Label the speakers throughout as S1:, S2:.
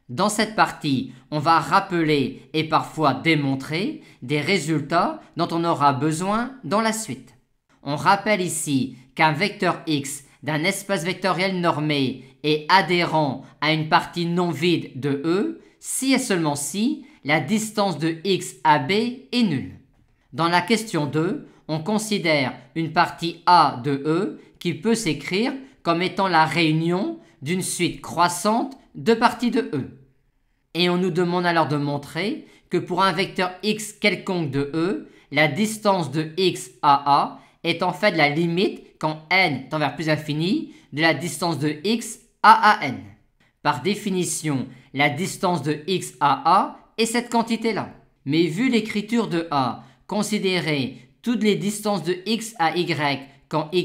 S1: Dans cette partie, on va rappeler et parfois démontrer des résultats dont on aura besoin dans la suite. On rappelle ici qu'un vecteur x d'un espace vectoriel normé est adhérent à une partie non vide de E si et seulement si la distance de x à B est nulle. Dans la question 2, on considère une partie A de E qui peut s'écrire comme étant la réunion d'une suite croissante de parties de E. Et on nous demande alors de montrer que pour un vecteur x quelconque de E, la distance de x à A est en fait la limite quand n tend vers plus infini de la distance de x à n. Par définition, la distance de x à A est cette quantité-là. Mais vu l'écriture de A, considérez toutes les distances de x à y quand y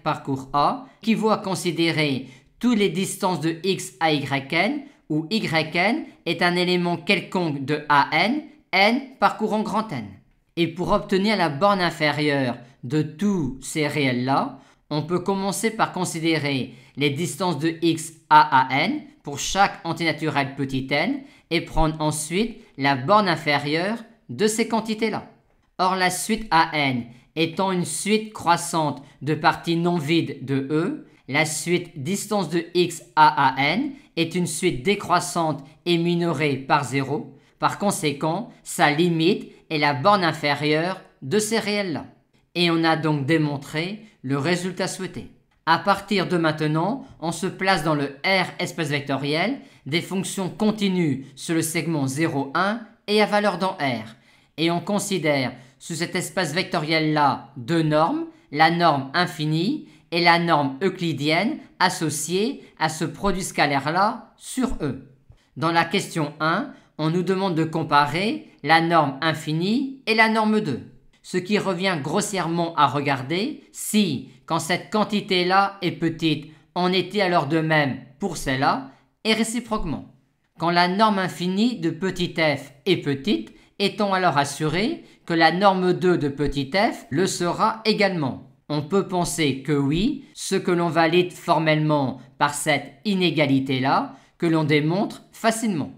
S1: parcourt A, équivaut à considérer toutes les distances de x à yn, où yn est un élément quelconque de an, n parcourant grand N. Et pour obtenir la borne inférieure de tous ces réels-là, on peut commencer par considérer les distances de x à n pour chaque antinaturel petit n et prendre ensuite la borne inférieure de ces quantités-là. Or, la suite an étant une suite croissante de parties non vides de E, la suite distance de x à n est une suite décroissante et minorée par 0. Par conséquent, sa limite est la borne inférieure de ces réels-là. Et on a donc démontré le résultat souhaité. À partir de maintenant, on se place dans le R espace vectoriel des fonctions continues sur le segment 0, 1 et à valeur dans R. Et on considère sous cet espace vectoriel-là deux normes, la norme infinie et la norme euclidienne associée à ce produit scalaire-là sur E. Dans la question 1, on nous demande de comparer la norme infinie et la norme 2. Ce qui revient grossièrement à regarder si, quand cette quantité-là est petite, on était alors de même pour celle-là, et réciproquement. Quand la norme infinie de petit f est petite, est-on alors assuré que la norme 2 de petit f le sera également? On peut penser que oui, ce que l'on valide formellement par cette inégalité-là, que l'on démontre facilement.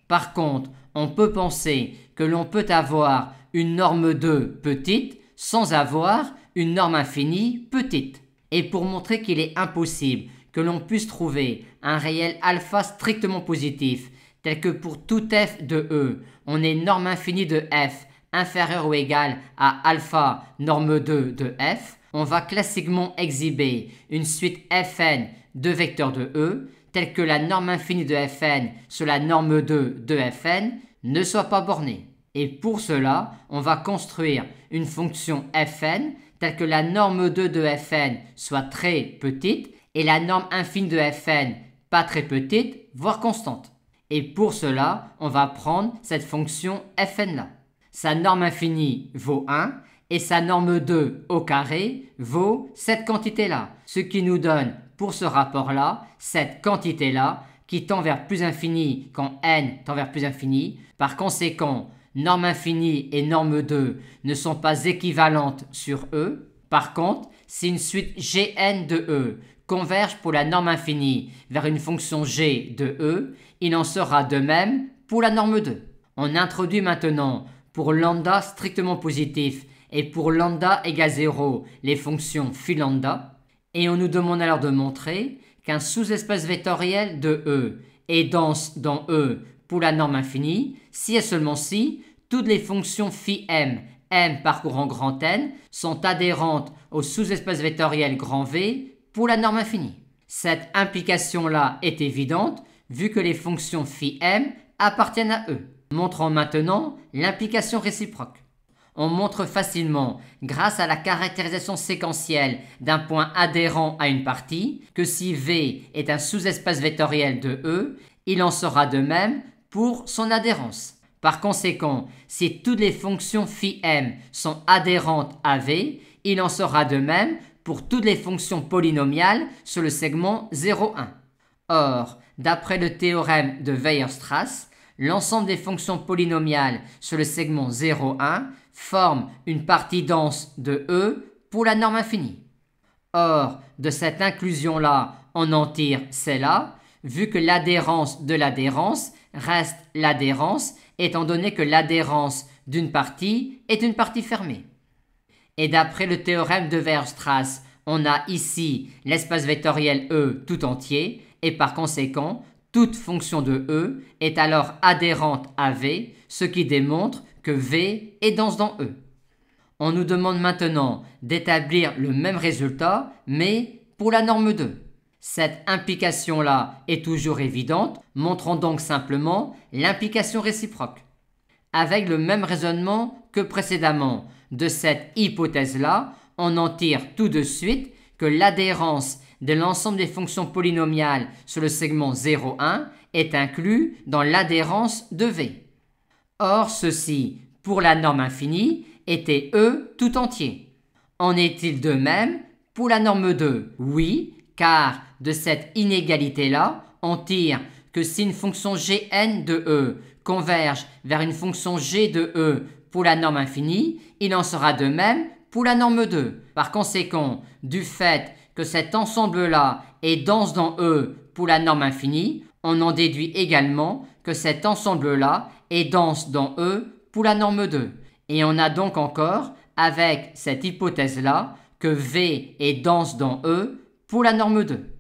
S1: Par contre, on peut penser que l'on peut avoir une norme 2 petite sans avoir une norme infinie petite. Et pour montrer qu'il est impossible que l'on puisse trouver un réel alpha strictement positif, tel que pour tout f de E, on ait norme infinie de f inférieure ou égale à alpha norme 2 de f, on va classiquement exhiber une suite fn de vecteurs de E, telle que la norme infinie de fn sur la norme 2 de fn ne soit pas bornée. Et pour cela, on va construire une fonction fn telle que la norme 2 de fn soit très petite et la norme infinie de fn pas très petite, voire constante. Et pour cela, on va prendre cette fonction fn là. Sa norme infinie vaut 1 et sa norme 2 au carré vaut cette quantité-là. Ce qui nous donne pour ce rapport-là, cette quantité-là qui tend vers plus infini quand n tend vers plus infini. Par conséquent, norme infinie et norme 2 ne sont pas équivalentes sur E. Par contre, si une suite Gn de E converge pour la norme infinie vers une fonction G de E, il en sera de même pour la norme 2. On introduit maintenant pour lambda strictement positif et pour lambda égale 0 les fonctions phi lambda et on nous demande alors de montrer qu'un sous-espace vectoriel de E est dense dans E pour la norme infinie si et seulement si toutes les fonctions phi m parcourant grand N sont adhérentes au sous-espace vectoriel grand V pour la norme infinie. Cette implication-là est évidente vu que les fonctions phi m appartiennent à E. Montrons maintenant l'implication réciproque. On montre facilement, grâce à la caractérisation séquentielle d'un point adhérent à une partie, que si V est un sous-espace vectoriel de E, il en sera de même pour son adhérence. Par conséquent, si toutes les fonctions phi m sont adhérentes à V, il en sera de même pour toutes les fonctions polynomiales sur le segment 0, 1. Or, d'après le théorème de Weierstrass, l'ensemble des fonctions polynomiales sur le segment 0, 1 forme une partie dense de E pour la norme infinie. Or, de cette inclusion-là, on en tire celle-là, vu que l'adhérence de l'adhérence reste l'adhérence, étant donné que l'adhérence d'une partie est une partie fermée. Et d'après le théorème de Weierstrass, on a ici l'espace vectoriel E tout entier, et par conséquent, toute fonction de E est alors adhérente à V, ce qui démontre que V est dense dans E. On nous demande maintenant d'établir le même résultat, mais pour la norme 2. Cette implication-là est toujours évidente, montrons donc simplement l'implication réciproque. Avec le même raisonnement que précédemment, de cette hypothèse-là, on en tire tout de suite que l'adhérence de l'ensemble des fonctions polynomiales sur le segment 0, 1 est inclus dans l'adhérence de V. Or, ceci, pour la norme infinie, était E tout entier. En est-il de même pour la norme 2? Oui, car de cette inégalité-là, on tire que si une fonction Gn de E converge vers une fonction G de E pour la norme infinie, il en sera de même pour la norme 2. Par conséquent, du fait que cet ensemble-là est dense dans E pour la norme infinie, on en déduit également que cet ensemble-là est dense dans E pour la norme 2. Et on a donc encore, avec cette hypothèse-là, que V est dense dans E pour la norme 2.